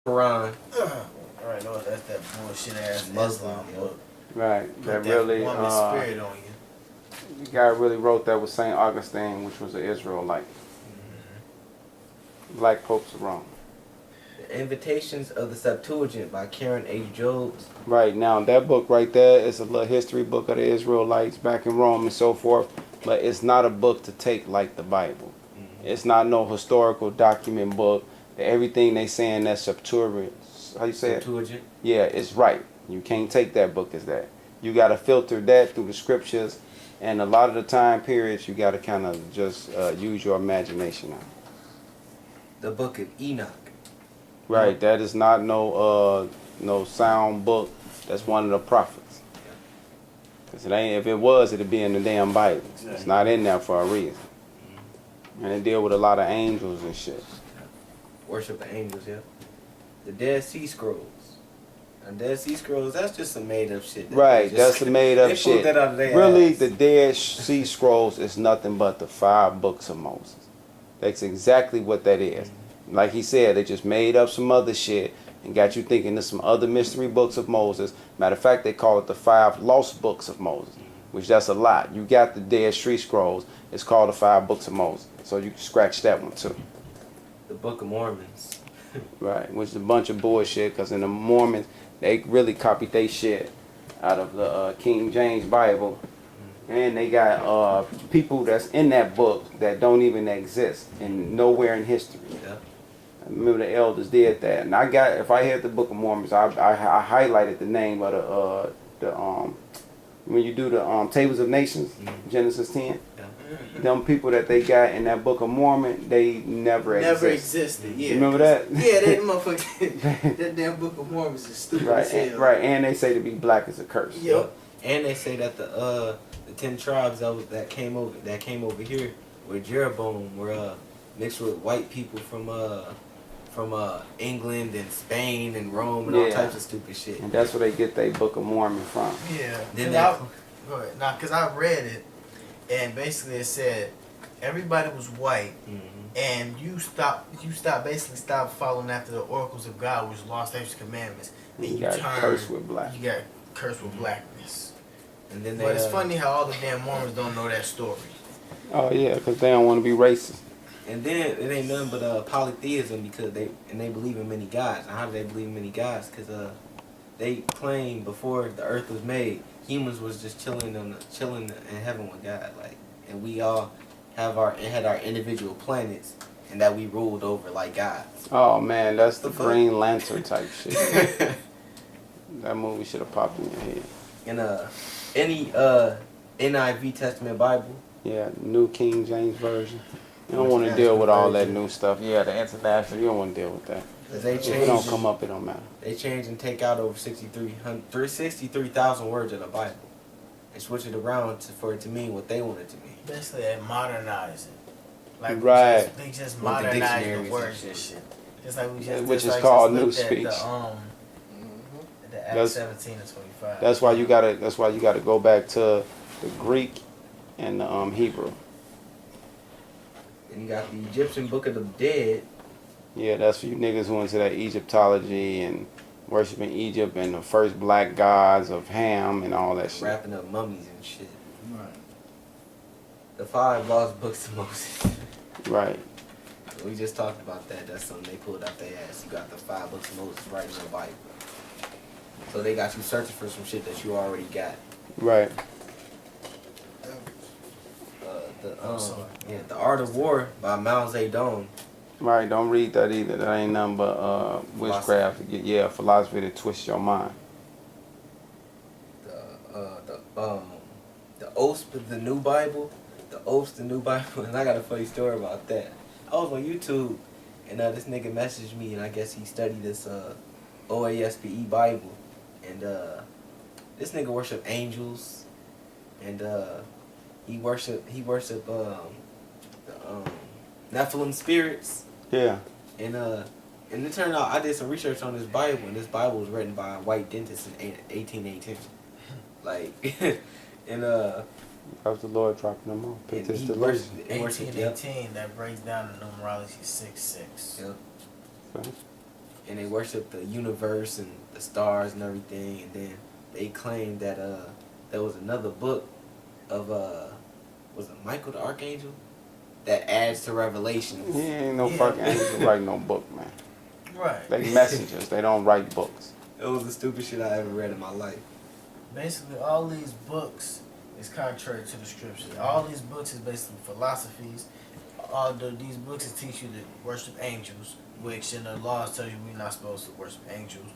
Quran. Right, no, that's that bullshit ass Muslim, Islam yo. book. Right. Put That that really woman's spirit on you. the guy really wrote that was Saint Augustine, which was an Israelite. Black popes of Rome. The Invitations of the Septuagint by Karen H. Jobes. Right, now that book right there is a little history book of the Israelites back in Rome and so forth, but it's not a book to take like the Bible. It's not no historical document book. Everything they saying that Septuagint, how you say it? Septuagint. Yeah, it's right. You can't take that book as that. You got to filter that through the scriptures, and a lot of the time periods you got to kind of just use your imagination on. The Book of Enoch. Right, that is not no sound book. That's one of the prophets. Cause it ain't. If it was, it'd be in the damn Bible. It's not in there for a reason. And it deal with a lot of angels and shit. Worship the angels, yeah. The Dead Sea Scrolls. And Dead Sea Scrolls, that's just some made up shit. Right, that's some made up shit. That out of their Really, ass. the Dead Sea Scrolls is nothing but the 5 books of Moses. That's exactly what that is. Like he said, they just made up some other shit and got you thinking there's some other mystery books of Moses. Matter of fact, they call it the 5 lost books of Moses, which that's a lot. You got the Dead Sea Scrolls. It's called the 5 books of Moses. So you can scratch that one too. The Book of Mormons. Right, which is a bunch of bullshit, because in the Mormons, they really copied they shit out of the King James Bible. And they got people that's in that book that don't even exist and nowhere in history. Yeah. I remember the elders did that. And I got, if I had the Book of Mormons, I highlighted the name of when you do the Tables of Nations, Genesis 10. Them people that they got in that Book of Mormon, they never existed. Yeah. You remember that? Yeah, that motherfucker. That damn Book of Mormons is stupid as hell. Right, and they say to be black is a curse. Yep. And they say that the 10 tribes that came over here with Jeroboam were mixed with white people from England and Spain and Rome and all types of stupid shit. And that's where they get their Book of Mormon from. Yeah. Then Go ahead. Nah, because I read it, and basically it said everybody was white, and you basically stop following after the oracles of God, which lost His commandments, and you got cursed with black. You got cursed with blackness. And then But it's funny how all the damn Mormons don't know that story. Oh yeah, because they don't want to be racist. And then it ain't nothing but polytheism, because they believe in many gods. And how do they believe in many gods? Because they claim before the earth was made, humans was just chilling in heaven with God, like, and we all had our individual planets, and that we ruled over like gods. Oh man, that's the Green Lantern type shit. That movie should have popped in your head. And any NIV Testament Bible. Yeah, New King James Version. You don't want to deal with all that new stuff. Yeah, the international. You don't want to deal with that. If it don't come up, it don't matter. They change and take out over 63,000 words of the Bible and switch it around for it to mean what they want it to mean. Basically, they modernize it. Like Right. They just modernize the words and shit. Just like we just, which just is called just new looked at speech. The Acts 17 and 25. That's why you gotta go back to the Greek and the Hebrew. And you got the Egyptian Book of the Dead. Yeah, that's for you niggas who into that Egyptology and worshiping Egypt and the first black gods of Ham and all that shit. Wrapping up mummies and shit. Right. The 5 lost books of Moses. Right. We just talked about that. That's something they pulled out their ass. You got the 5 books of Moses right in the Bible. So they got you searching for some shit that you already got. Right. The Art of War by Mao Zedong. Right, don't read that either. That ain't nothing but witchcraft to get, philosophy to twist your mind. The Oaths of the New Bible. The Oaths of the New Bible. And I got a funny story about that. I was on YouTube, and this nigga messaged me, and I guess he studied this OASPE Bible. And this nigga worship angels, and he worship the Nephilim spirits. Yeah. And it turned out I did some research on this Bible, and this Bible was written by a white dentist in 1818. Like, and that was the Lord dropping them off. Pick this delusion. 1818, that breaks down the numerology 6-6. Yep. Okay. and they worship the universe and the stars and everything, and then they claim that there was another book of was it Michael the Archangel that adds to Revelations. He ain't no fucking angel writing no book, man. Right. They messengers. They don't write books. It was the stupidest shit I ever read in my life. Basically, all these books is contrary to the scriptures. All these books is basically philosophies. These books is teach you to worship angels, which in the laws tell you we're not supposed to worship angels.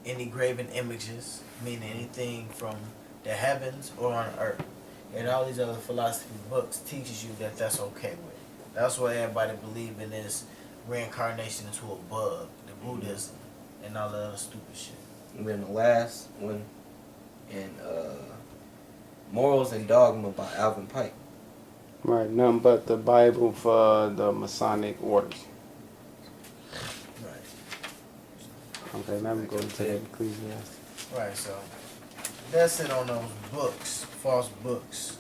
Any graven images, meaning anything from the heavens or on earth. And all these other philosophy books teaches you that that's okay with. That's why everybody believe in this reincarnation into a bug, the Buddhism, and all the other stupid shit. And then the last one, in Morals and Dogma by Alvin Pike. Right, nothing but the Bible for the Masonic orders. Right. Okay, now we go to the Ecclesiastes. Right, so that's it on those books, false books.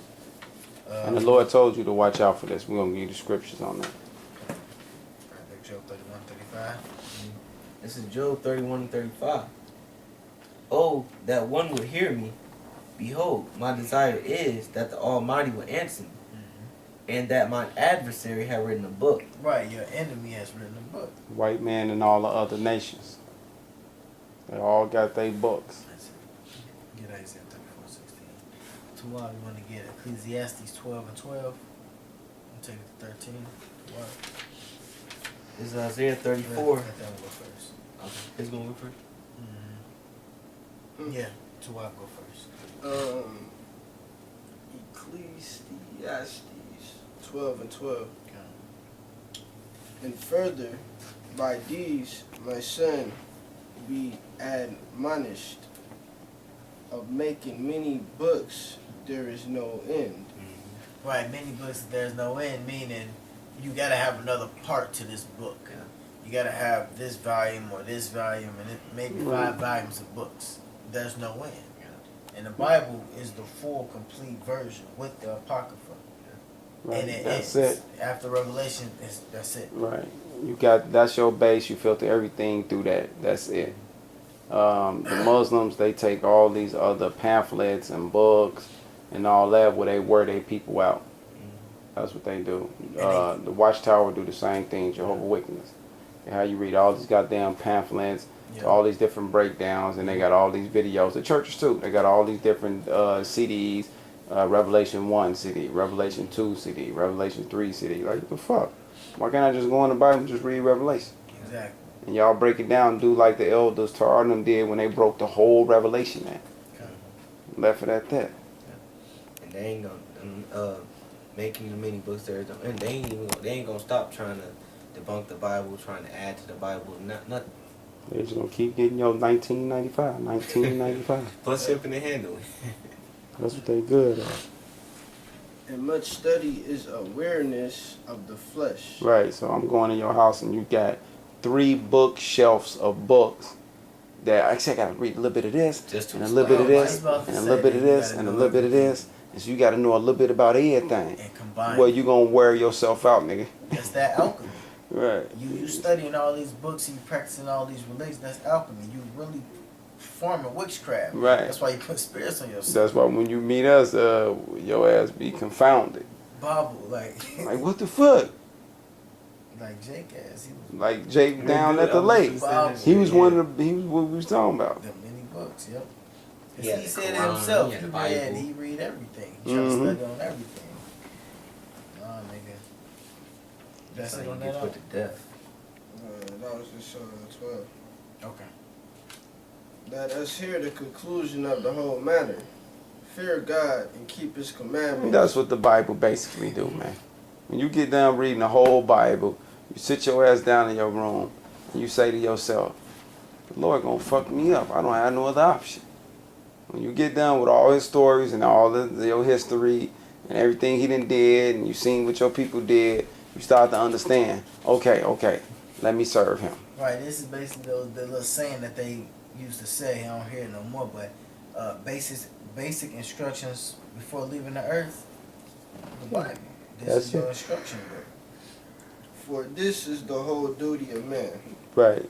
And the Lord told you to watch out for this. We're going to give you the scriptures on that. I think Job 31:35. This is Job 31 and 35. Oh, that one would hear me. Behold, my desire is that the Almighty would answer me, and that my adversary had written a book. Right, your enemy has written a book. White man and all the other nations. They all got their books. That's it. Get Isaiah 34:16. Tomorrow we want to get Ecclesiastes 12 and 12. We'll take it to 13. Tomorrow. This is Isaiah 34. Let that one go first. Okay. Who's going to go first? Yeah, tomorrow go first. Ecclesiastes 12 and 12. Okay. And further, by these, my son, be admonished of making many books, there is no end. Right, many books there's no end, meaning you gotta have another part to this book. You gotta have this volume or this volume, and maybe 5 volumes of books. There's no end. And the Bible is the full, complete version with the Apocrypha. Right, And that's it's, it. after Revelation, that's it. Right. That's your base. You filter everything through that. That's it. The Muslims, they take all these other pamphlets and books and all that where they wear their people out. That's what they do. The Watchtower do the same thing, Jehovah's Witness. How you read all these goddamn pamphlets, all these different breakdowns, and they got all these videos. The churches too, they got all these different CDs, Revelation 1 CD, Revelation 2 CD, Revelation 3 CD. Like, what the fuck? Why can't I just go in the Bible and just read Revelation? Exactly. And y'all break it down, do like the elders Tar and them did when they broke the whole Revelation man. Left it at that. And they ain't gonna making the many books there, and they ain't gonna stop trying to debunk the Bible, trying to add to the Bible, nothing. They're just gonna keep getting your 1995. Plus shipping and handling. That's what they good at. And much study is awareness of the flesh. Right, so I'm going to your house and you got 3 bookshelves of books that actually I gotta read a little bit of this, Just to and a little bit of this, about to and a say little bit that of you this, gotta and a know little bit of this. And so you gotta know a little bit about everything. And combine. Well, you gonna wear yourself out, nigga. That's that alchemy. Right. You studying all these books, you practicing all these religions, that's alchemy. You really forming witchcraft. Right. That's why you put spirits on yourself. That's why when you meet us, your ass be confounded. Bible, like Like, what the fuck? like Jake ass. He was Like Jake down at the lake. He was one of the, he was what we was talking about. the many books, yep. 'Cause Yeah, he the said it Quran, himself. yeah, He the read, Bible. he read everything. He tried to study on everything. Nah, nigga. That's So it you on get that. put to death. That was just 12. Okay. Let us hear the conclusion of the whole matter. Fear God and keep His commandments. That's what the Bible basically do, man. When you get down reading the whole Bible, you sit your ass down in your room and you say to yourself, the Lord gonna fuck me up. I don't have no other option. When you get done with all his stories and all your history and everything he done did and you seen what your people did, you start to understand, okay, let me serve him. Right, this is basically the little saying that they used to say. I don't hear it no more, but basic instructions before leaving the earth. The Bible. This That's is your it. instruction book. For this is the whole duty of man. Right.